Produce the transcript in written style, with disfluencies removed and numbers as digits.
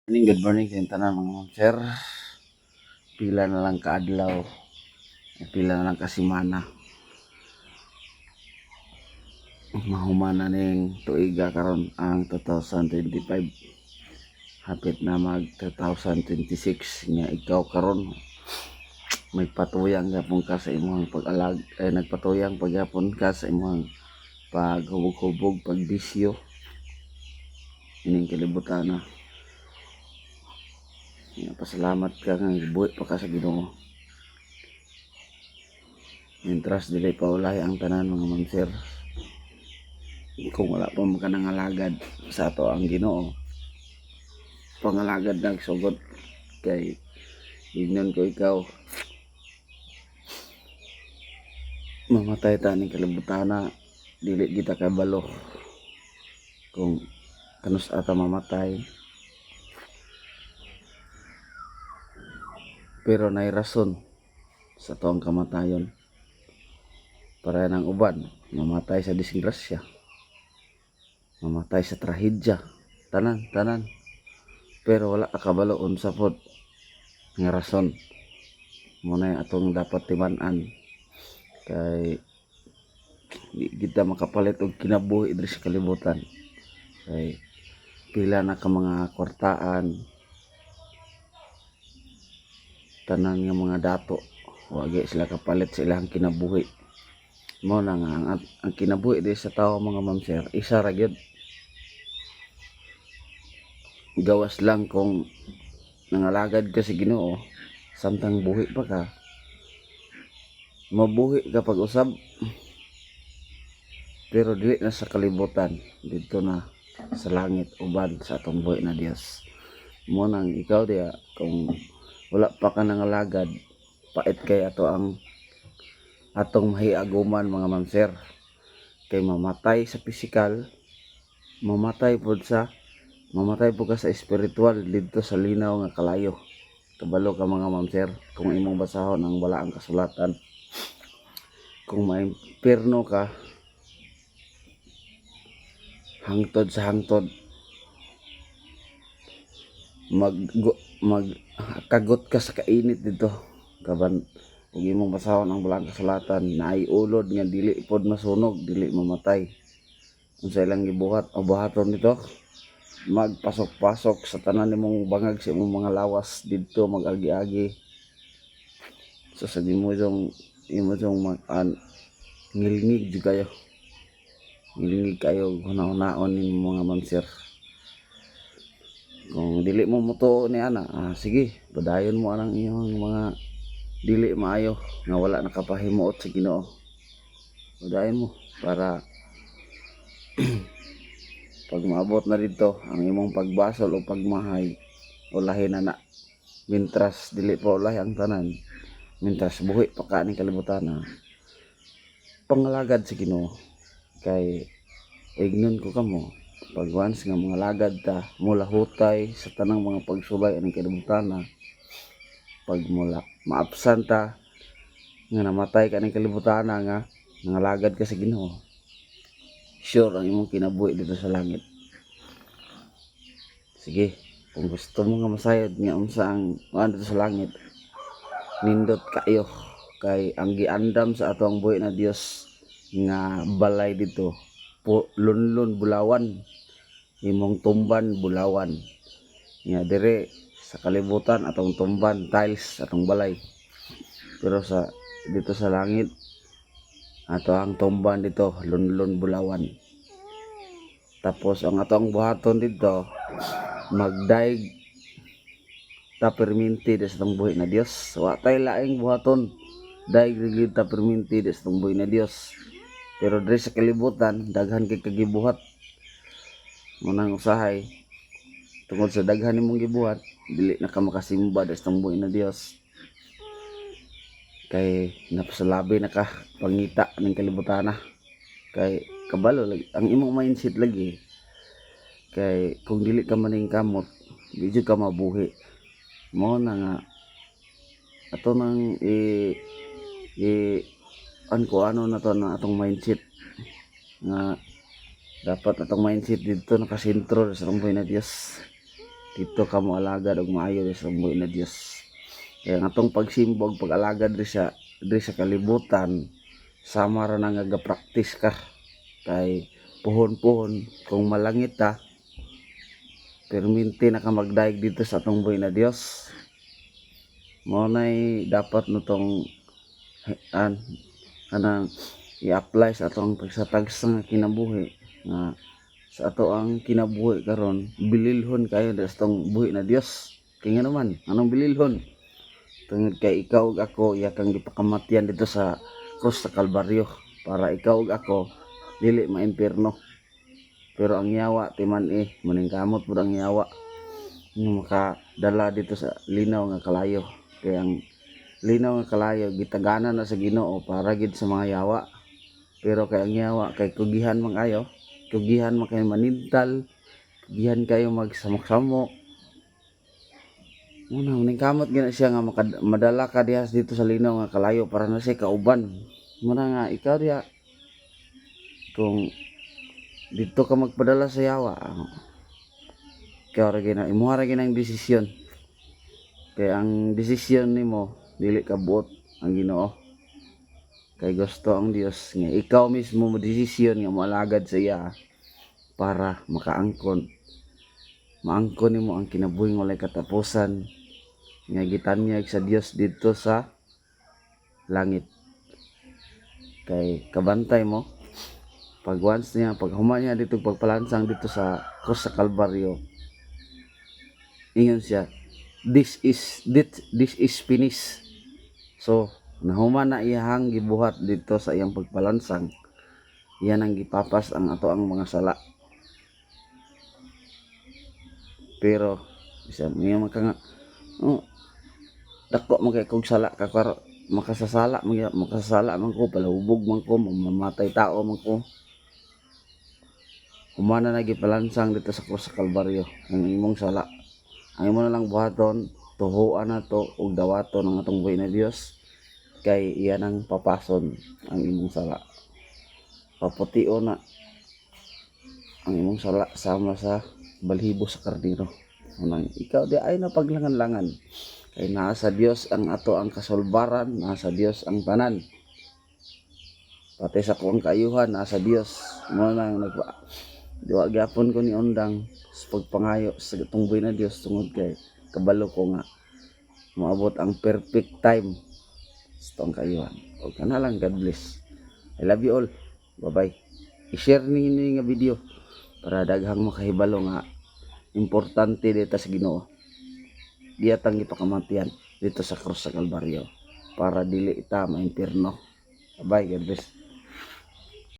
Good morning sa tanan mga ma'am sir. Pila na lang kaadlaw, pila na lang kasimana. Mahumana ning tuiga karon ang 2025. Hapit na mag 2026 nga ikaw karon may patuyang gyapon ka sa imong nagpatuyang pagyapon ka sa imong paghubog-hubog, pagbisyo ining kalibutan na. Pasalamat ka nga gibuhi pa ka sa Ginoo. Mintras dili pa ulay ang tanan mga ma'am sir. Kung wala pa man ka nangalagad sa ato ang Ginoo, pangalagad nagsugot kay ignon ko ikaw mamatay ta ning kalibutana, dili kita kabalo kung kanus ata mamatay. Pero nay rason sa tuang kamatayon. Para nang uban mamatay sa disgrasya, mamatay sa trahedya, tanan. Pero wala akabaloon sa pod nga rason. Muna atong dapat timan-an kay di kita makapalit og kinabuhi diri sa kalibutan. Kay pila na ka mga kwartaan, tanan nga mga dato, wagi sila kapalit sa ilang kinabuhi. Mo na nga ang kinabuhi diri sa tao mga ma'am sir, isa ra gyud. Gawas lang kung nangalagad ka sa Ginoo, samtang buhi pa ka, mabuhi ka pag usab. Pero dili na sa kalibutan, dito na sa langit uban sa atong buhi na Dios. Mo nang ikaw diya kung wala pa ka nangalagad, pait kay ato ang atong mahiaguman mga ma'am sir. Kay mamatay sa pisikal, mamatay po ka sa espiritual dito sa linaw nga kalayo. Kabalo ka mga ma'am sir kung imong basahon ang balaang kasulatan. Kung maimpirno ka, hangtod sa hangtod, magkagot ka sa kainit dito kaban ug imong basahon ang balaang kasulatan na ay ulod nga dili pod masunog, dili mamatay. Unsa ilang gibuhat o buhaton nito, magpasok-pasok sa tanan nimong bangag sa imong mga lawas didto, mag-agi-agi. So sa imo jung ngilngig jud kayo. Ngilngig kayo hunaon ni mga ma'am sir. Kung dili mo mutuo ni ana, sige, padayon mo anang iyong mga dili maayo nga wala nakapahimuot sa Ginoo. Padayon mo para pag maabot na dito ang imong pagbasol o pagmahay, ulahin na. Mintras dili pa ulahi ang tanan, mintras buhi pa ka ning kalibutan, pangalagad sa Ginoo. Kay ignon ko kamo, pag once nga mga lagad ta, mula hutay sa tanang mga pagsubay aning kalibutan, pag mula maabsan ta nga namatay ka ning kalibutan nga nangalagad ka sa Ginoo, sure ang imong kinabuhi dito sa langit. Sige, kung gusto mo nga masayod nga unsa ang dito sa langit, nindot kayo kay ang giandam sa ato ang buhi na Dios nga balay dito lunlon bulawan, imong tumban bulawan nga dire sa kalibutan atong tumban tiles atong balay. Pero sa dito sa langit ato ang tumban dito lunlon bulawan. Tapos ang atong buhaton dito magdaig ta perminti sa atong buhi na Dios. Wa tay laing buhaton, daig rigid ta perminti sa atong buhi na Dios. Pero diri sa kalibutan daghan kay kagibuhat. Munang usahay tungod sa daghan nimong gibuhat, dili na ka makasimba sa atong buhi na Dios. Kay napasalabi na ka pangita ning kalibutan kay kabalo ang imong mindset lagi. Kay kung dili ka maning kamot, di jud ka mabuhi. Mo na nga ato nang ano na to na atong mindset nga dapat atong mindset dito nakasentro sa atong buhay na Dios. dito ka mo alagad og maayo sa buhi na Dios. Kaya nga atong pagsimbog pag-alagad diri sa kalibutan, sama ra na nga practice ka kay puhon-puhon kung malangit ta perminti na ka magdaig dito sa atong buhi na Dios. Mao nay dapat no tong kanang i-apply sa atong tagsatagsa nga kinabuhi nga sa ato ang kinabuhi karon bililhon kayo sa atong buhi na Dios. Kaya nga naman anong bililhon tungod kay ikaw ug ako iya kang gipakamatyan dito sa krus sa Kalbaryo para ikaw ug ako dili maimpierno. Pero ang yawa timan maningkamot pud ang yawa nga makadala dito sa linaw nga kalayo. Kaya ang linaw nga kalayo gitaganan na sa Ginoo para gid sa mga yawa. Pero kay ang yawa kay kugihan man kayo, kugihan man kayo manintal, kugihan kayo magsamok-samok. Una maningkamot gina siya nga madala ka diha dito sa linaw nga kalayo para na siya kauban. Muna nga ikaw diha kung dito ka magpadala sa yawa, ikaw ra gina imuha ra ginang desisyon. Kay ang desisyon nimo dili ka buot ang Ginoo. Kay gusto ang Dios nga ikaw mismo mo desisyon nga moalagad sa iya para maangkon nimo ang kinabuhi nga walay katapusan nga gitanyag sa Dios dito sa langit. Kay kabantay mo pag once niya pag human niya dito pagpalansang dito sa krus sa Kalbaryo, ingon siya, this is finished. So nahuman na iyang gibuhat dito sa iyang pagpalansang, iyan ang gipapas ang ato ang mga sala. Pero isa niya maka dako man kay kog sala ka makasasala man ko palahubog man ko mamamatay tao man ko. Humana na gipalansang dito sa krus sa Kalbaryo ang imong sala. Ang imo na lang buhaton, tuhuan na to ug dawaton ang atong buhi na Dios kay iyan ang papason ang imong sala. Paputio na ang imong sala sama sa balhibo sa kardero. Unang ikaw di ay napaglangan-langan kay naa sa Dios ang ato ang kasulbaran, naa sa Dios ang tanan. Pati sa kuang kaayuhan naa sa Dios. Mo nang diwa gyapon ko ni undang sa pagpangayo sa tungboy na Dios tungod kay kabalo ko nga maabot ang perfect time sa tong kaayuhan. O kana lang, God bless. I love you all. Bye-bye. I-share ninyo nga video para daghang makahibalo nga importante dito sa Ginoo. Diyatang ipakamatyan dito sa krus sa Kalbaryo para dili ita maimpierno. Bye-bye. God bless.